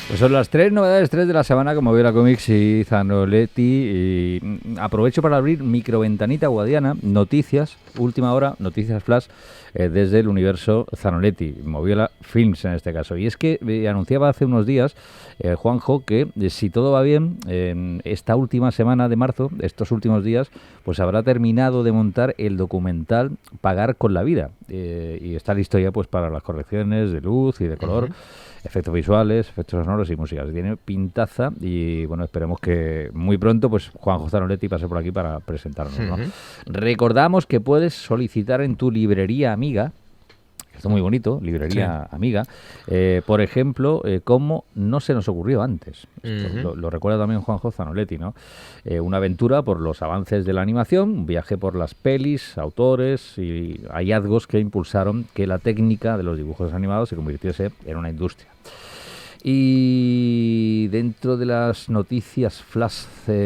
Pues son las tres novedades, tres de la semana, como Viera Comics y Zanoletti. Y aprovecho para abrir microventanita guadiana, noticias, última hora, noticias flash desde el universo Zanoletti, Moviola Films en este caso. Y es que anunciaba hace unos días Juanjo que si todo va bien, esta última semana de marzo, estos últimos días, pues habrá terminado de montar el documental Pagar con la vida. Y está listo ya pues para las correcciones de luz y de color. Efectos visuales, efectos sonoros y música. Tiene pintaza y bueno, esperemos que muy pronto pues Juanjo Zanoletti pase por aquí para presentarnos, ¿no? Recordamos que puedes solicitar en tu librería amiga, esto es muy bonito, librería amiga, por ejemplo, como no se nos ocurrió antes. Esto lo recuerda también Juanjo Zanoletti, ¿no? Una aventura por los avances de la animación, un viaje por las pelis, autores y hallazgos que impulsaron que la técnica de los dibujos animados se convirtiese en una industria. Y dentro de las noticias flash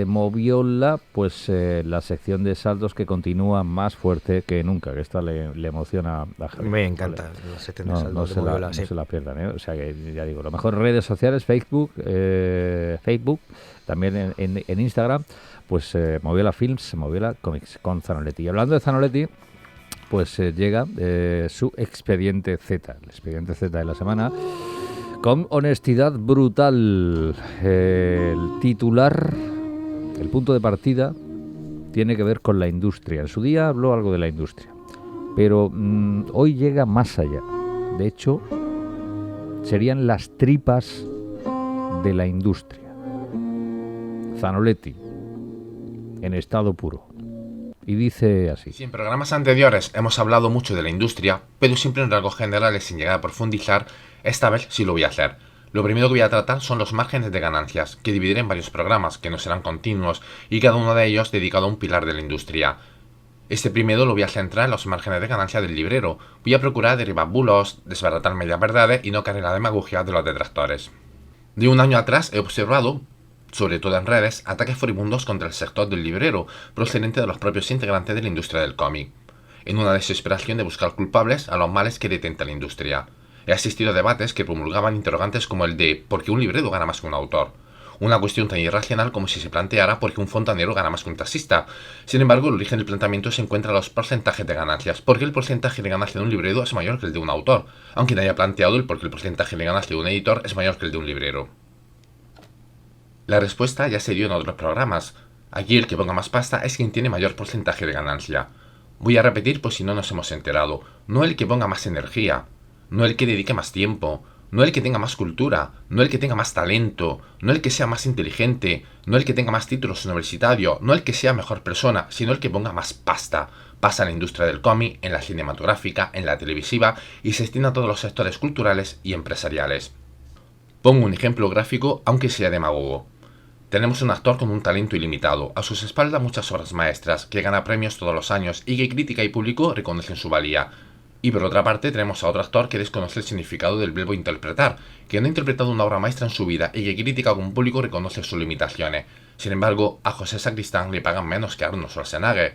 Moviola, pues la sección de saldos que continúa más fuerte que nunca, que esta le emociona a Javier. Me encanta la sección de saldos de Moviola. sí. No se la pierdan, ¿eh? O sea que ya digo, lo mejor en redes sociales, Facebook, también en Instagram, pues Moviola Films, Moviola Comics con Zanoletti. Y hablando de Zanoletti, pues llega su Expediente Z, el Expediente Z de la semana. Con honestidad brutal. El titular, el punto de partida, tiene que ver con la industria. En su día habló algo de la industria, pero hoy llega más allá. De hecho, serían las tripas de la industria. Zanoletti, en estado puro. Y dice así. Sí, en programas anteriores hemos hablado mucho de la industria, pero siempre en rasgos generales sin llegar a profundizar. Esta vez sí lo voy a hacer. Lo primero que voy a tratar son los márgenes de ganancias, que dividiré en varios programas, que no serán continuos, y cada uno de ellos dedicado a un pilar de la industria. Este primero lo voy a centrar en los márgenes de ganancia del librero. Voy a procurar derribar bulos, desbaratar medias verdades y no caer en la demagogia de los detractores. De un año atrás he observado, sobre todo en redes, ataques furibundos contra el sector del librero, procedente de los propios integrantes de la industria del cómic, en una desesperación de buscar culpables a los males que detenta la industria. He asistido a debates que promulgaban interrogantes como el de ¿por qué un librero gana más que un autor? Una cuestión tan irracional como si se planteara por qué un fontanero gana más que un taxista. Sin embargo, el origen del planteamiento se encuentra en los porcentajes de ganancias, porque el porcentaje de ganancia de un librero es mayor que el de un autor, aunque no haya planteado el por qué el porcentaje de ganancia de un editor es mayor que el de un librero. La respuesta ya se dio en otros programas. Aquí el que ponga más pasta es quien tiene mayor porcentaje de ganancia. Voy a repetir por si no nos hemos enterado. No el que ponga más energía, no el que dedique más tiempo, no el que tenga más cultura, no el que tenga más talento, no el que sea más inteligente, no el que tenga más títulos universitarios, no el que sea mejor persona, sino el que ponga más pasta. Pasa en la industria del cómic, en la cinematográfica, en la televisiva y se extiende a todos los sectores culturales y empresariales. Pongo un ejemplo gráfico, aunque sea demagogo. Tenemos un actor con un talento ilimitado, a sus espaldas muchas obras maestras, que gana premios todos los años y que crítica y público reconocen su valía. Y por otra parte tenemos a otro actor que desconoce el significado del verbo interpretar, que no ha interpretado una obra maestra en su vida y que crítica con público reconoce sus limitaciones. Sin embargo, a José Sacristán le pagan menos que a Arnold Schwarzenegger.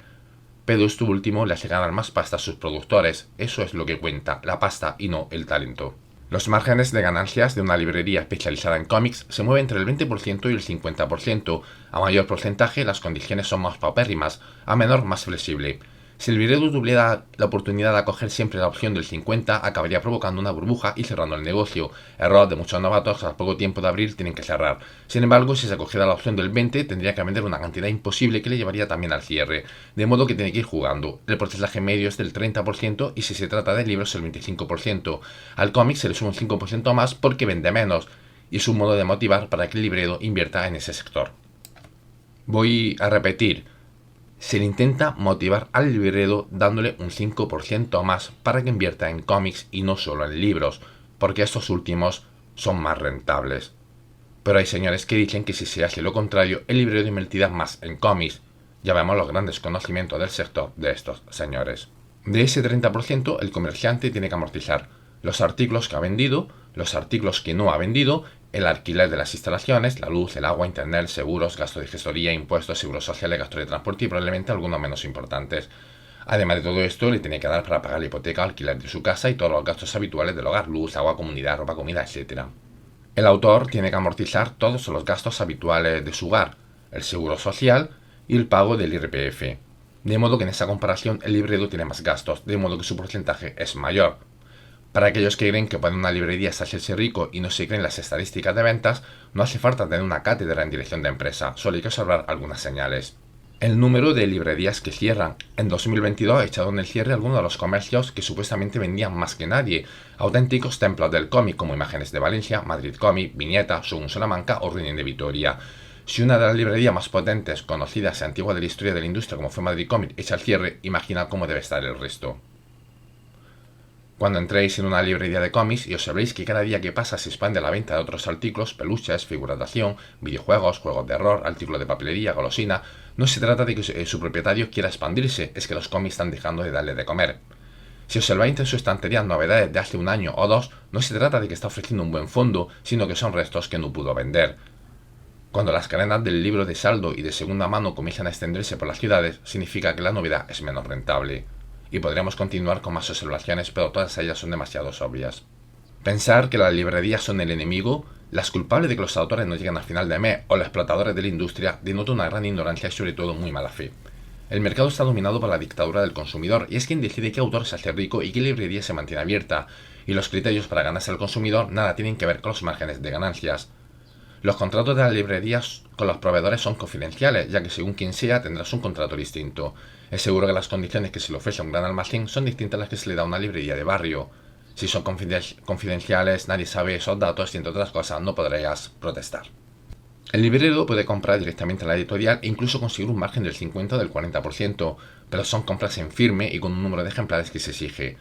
Pero esto último le hace ganar más pasta a sus productores, eso es lo que cuenta, la pasta y no el talento. Los márgenes de ganancias de una librería especializada en cómics se mueven entre el 20% y el 50%. A mayor porcentaje, las condiciones son más paupérrimas, a menor, más flexible. Si el librero tuviera la oportunidad de acoger siempre la opción del 50, acabaría provocando una burbuja y cerrando el negocio. Error de muchos novatos, a poco tiempo de abrir tienen que cerrar. Sin embargo, si se acogiera la opción del 20, tendría que vender una cantidad imposible que le llevaría también al cierre. De modo que tiene que ir jugando. El porcentaje medio es del 30% y si se trata de libros el 25%. Al cómic se le suma un 5% más porque vende menos. Y es un modo de motivar para que el librero invierta en ese sector. Voy a repetir. Se le intenta motivar al librero dándole un 5% más para que invierta en cómics y no solo en libros, porque estos últimos son más rentables. Pero hay señores que dicen que si se hace lo contrario, el librero invertirá más en cómics. Ya vemos los grandes conocimientos del sector de estos señores. De ese 30%, el comerciante tiene que amortizar los artículos que ha vendido, los artículos que no ha vendido, el alquiler de las instalaciones, la luz, el agua, internet, seguros, gasto de gestoría, impuestos, seguros sociales, gastos de transporte y probablemente algunos menos importantes. Además de todo esto, le tiene que dar para pagar la hipoteca, alquiler de su casa y todos los gastos habituales del hogar, luz, agua, comunidad, ropa, comida, etc. El autor tiene que amortizar todos los gastos habituales de su hogar, el seguro social y el pago del IRPF. De modo que en esa comparación el librero tiene más gastos, de modo que su porcentaje es mayor. Para aquellos que creen que para una librería es hacerse rico y no se creen las estadísticas de ventas, no hace falta tener una cátedra en dirección de empresa, solo hay que observar algunas señales. El número de librerías que cierran. En 2022 echaron el cierre algunos de los comercios que supuestamente vendían más que nadie, auténticos templos del cómic como Imágenes de Valencia, Madrid Cómic, Viñeta, Shogun Salamanca o Reunión de Vitoria. Si una de las librerías más potentes, conocidas y antiguas de la historia de la industria como fue Madrid Cómic, echa el cierre, imagina cómo debe estar el resto. Cuando entréis en una librería de cómics y observéis que cada día que pasa se expande la venta de otros artículos, peluches, figuras de acción, videojuegos, juegos de error, artículos de papelería, golosina, no se trata de que su propietario quiera expandirse, es que los cómics están dejando de darle de comer. Si observáis en su estantería novedades de hace un año o dos, no se trata de que está ofreciendo un buen fondo, sino que son restos que no pudo vender. Cuando las cadenas del libro de saldo y de segunda mano comienzan a extenderse por las ciudades, significa que la novedad es menos rentable. Y podríamos continuar con más observaciones, pero todas ellas son demasiado obvias. Pensar que las librerías son el enemigo, las culpables de que los autores no lleguen al final de mes o los explotadores de la industria denota una gran ignorancia y sobre todo muy mala fe. El mercado está dominado por la dictadura del consumidor y es quien decide qué autor se hace rico y qué librería se mantiene abierta, y los criterios para ganarse al consumidor nada tienen que ver con los márgenes de ganancias. Los contratos de las librerías con los proveedores son confidenciales, ya que según quien sea tendrás un contrato distinto. Es seguro que las condiciones que se le ofrece a un gran almacén son distintas a las que se le da a una librería de barrio. Si son confidenciales, nadie sabe esos datos y entre otras cosas no podrías protestar. El librero puede comprar directamente a la editorial e incluso conseguir un margen del 50 o del 40%, pero son compras en firme y con un número de ejemplares que se exige.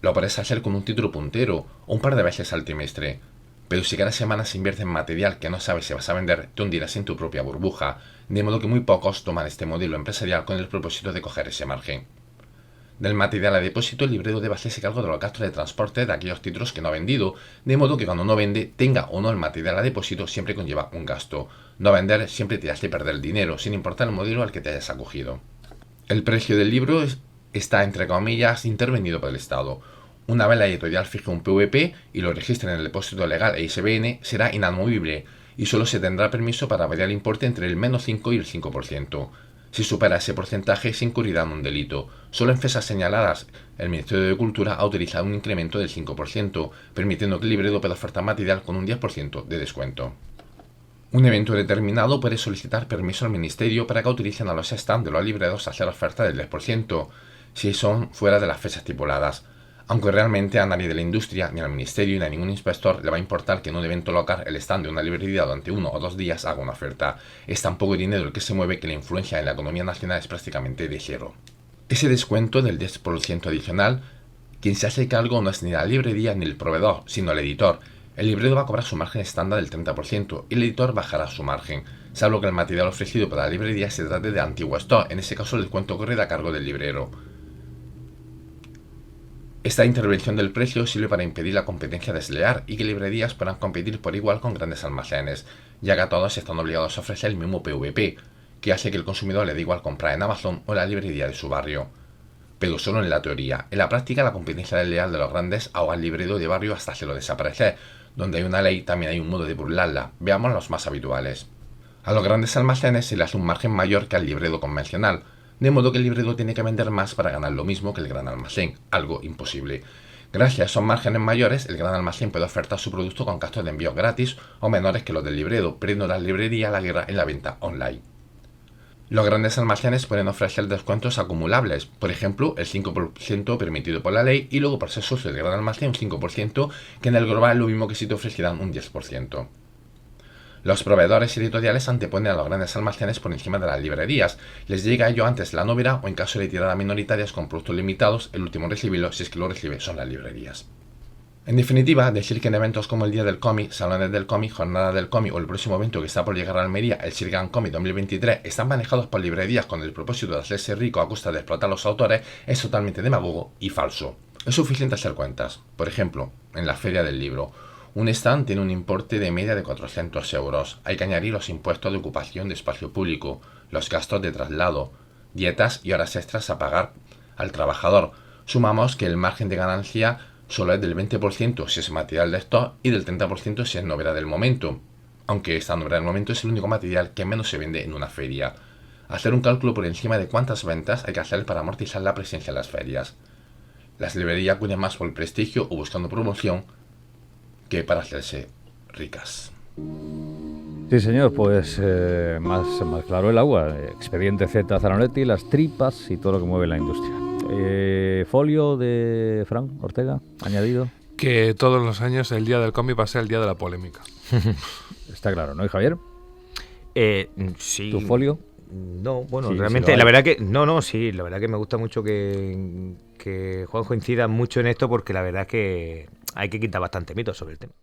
Lo puedes hacer con un título puntero o un par de veces al trimestre. Pero si cada semana se invierte en material que no sabes si vas a vender, te hundirás en tu propia burbuja, de modo que muy pocos toman este modelo empresarial con el propósito de coger ese margen. Del material a depósito, el librero debe hacerse cargo de los gastos de transporte de aquellos títulos que no ha vendido, de modo que cuando no vende, tenga o no el material a depósito, siempre conlleva un gasto. No vender siempre te hace perder dinero, sin importar el modelo al que te hayas acogido. El precio del libro está, entre comillas, intervenido por el Estado. Una vez la editorial fije un PVP y lo registre en el depósito legal e ISBN, será inamovible y solo se tendrá permiso para variar el importe entre el menos 5 y el 5%. Si supera ese porcentaje, se incurrirá en un delito. Solo en fechas señaladas, el Ministerio de Cultura ha autorizado un incremento del 5%, permitiendo que el librero pueda ofertar material con un 10% de descuento. Un evento determinado puede solicitar permiso al Ministerio para que autoricen a los stands de los libreros a hacer oferta del 10%, si son fuera de las fechas estipuladas. Aunque realmente a nadie de la industria, ni al ministerio, ni a ningún inspector le va a importar que en un evento local el stand de una librería durante 1 o 2 días haga una oferta. Es tan poco dinero el que se mueve que la influencia en la economía nacional es prácticamente de cero. Ese descuento del 10% adicional, quien se hace cargo no es ni la librería ni el proveedor, sino el editor. El librero va a cobrar su margen estándar del 30% y el editor bajará su margen, salvo que el material ofrecido para la librería se trate de antiguo stock, en ese caso el descuento corre a cargo del librero. Esta intervención del precio sirve para impedir la competencia desleal y que librerías puedan competir por igual con grandes almacenes, ya que a todos están obligados a ofrecer el mismo PVP, que hace que el consumidor le dé igual comprar en Amazon o en la librería de su barrio. Pero solo en la teoría. En la práctica, la competencia desleal de los grandes ahoga al librero de barrio hasta hacerlo desaparecer. Donde hay una ley, también hay un modo de burlarla. Veamos los más habituales. A los grandes almacenes se le hace un margen mayor que al librero convencional, de modo que el librero tiene que vender más para ganar lo mismo que el gran almacén, algo imposible. Gracias a esos márgenes mayores, el gran almacén puede ofertar su producto con gastos de envío gratis o menores que los del librero, perdiendo la librería la guerra en la venta online. Los grandes almacenes pueden ofrecer descuentos acumulables, por ejemplo, el 5% permitido por la ley y luego por ser socio del gran almacén un 5%, que en el global es lo mismo que si te ofrecieran un 10%. Los proveedores editoriales anteponen a los grandes almacenes por encima de las librerías. Les llega a ello antes la novedad o en caso de tirada minoritarias con productos limitados, el último en recibirlo, si es que lo recibe, son las librerías. En definitiva, decir que en eventos como el Día del Cómic, Salones del Cómic, Jornada del Cómic o el próximo evento que está por llegar a Almería, el Sirgan Comic 2023, están manejados por librerías con el propósito de hacerse rico a costa de explotar a los autores es totalmente demagogo y falso. Es suficiente hacer cuentas. Por ejemplo, en la Feria del Libro, un stand tiene un importe de media de 400 euros. Hay que añadir los impuestos de ocupación de espacio público, los gastos de traslado, dietas y horas extras a pagar al trabajador. Sumamos que el margen de ganancia solo es del 20% si es material de stock y del 30% si es novedad del momento, aunque esta novedad del momento es el único material que menos se vende en una feria. Hacer un cálculo por encima de cuántas ventas hay que hacer para amortizar la presencia en las ferias. Las librerías acuden más por el prestigio o buscando promoción que para hacerse ricas. Sí, señor, pues más claro el agua. Expediente Z Zanoletti, las tripas y todo lo que mueve la industria. Folio de Fran Ortega, añadido. Que todos los años el día del cómic va a ser el día de la polémica. Está claro, ¿no? ¿Y Javier? Sí. ¿Tu folio? No, bueno, Sí, realmente, sí la verdad que... sí, la verdad que me gusta mucho que Juanjo incida mucho en esto porque la verdad es que hay que quitar bastante mitos sobre el tema.